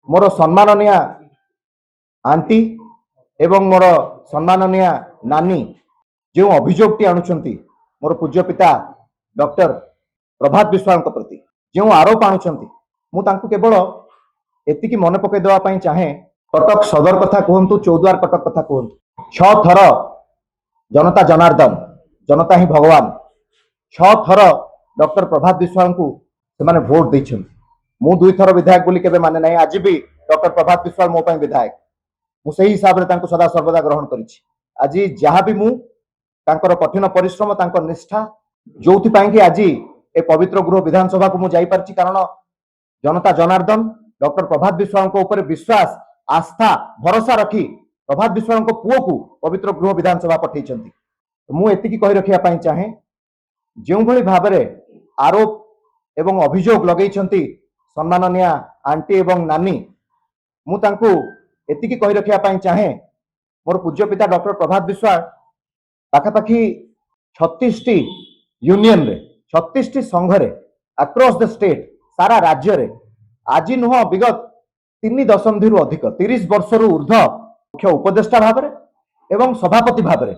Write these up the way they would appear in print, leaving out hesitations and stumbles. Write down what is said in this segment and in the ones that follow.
मोर सम्माननीय आंटी एवं मोर सम्माननीय नानी जो अभियोगटी आणुचंती मोर पूज्य पिता डॉक्टर प्रभात विश्वाल प्रति जो आरोप आणुचंती मु तांकु केवल एतिकी मन पकई देवा पई चाहे कटक सदर कथा कहतु चौद्वार कटक कथा कहतु 6 थर जनता जनार्दन जनता ही भगवान 6 थर डॉक्टर प्रभात विश्वाल को से भोट देछन मु 2 थर विधायक बोली केबे माने नहीं आज भी डॉक्टर प्रभात विश्वाल मो पई विधायक मु सही हिसाब रे तांको सदा सर्वदा ग्रहण करिछि आज जहाँ भी मु तांकर कठिन परिश्रम तांकर निष्ठा जोथि पई कि आज ए पवित्र गृह विधानसभा को मु जाई परछि कारण जनता जनार्दन डॉक्टर प्रभात विश्वाल को ऊपर विश्वास आस्था भरोसा रखी प्रभात विश्वाल को पुओ को पवित्र गृह विधानसभा पठेइछंती मु एतिकी कहि रखिया पई चाहे जो भली भाबरे आरोप एवं अभियोग लगेइछंती सम्माननीय आंटी एवं नानी मु तांको एतिकी कहि रखिया पई चाहे मोर पूज्य पिता डॉक्टर प्रभात विश्वाल पाखापाखि 36 टी यूनियन रे 36 टी संघ रे अक्रॉस द स्टेट सारा राज्य रे आज नुह विगत 3 दशंधि रु अधिक 30 वर्ष रु ऊर्ध मुख्य उपदेष्टा भाव रे एवं सभापति भाव रे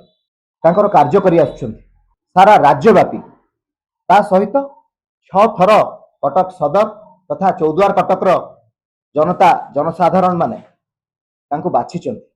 तांकर कार्य करि आछुछंती सारा राज्यव्यापी ता सहित 6 थर कटक सदर तथा चौद्वार कटक रो जनता जनसाधारण माने तांको बाछिचंती।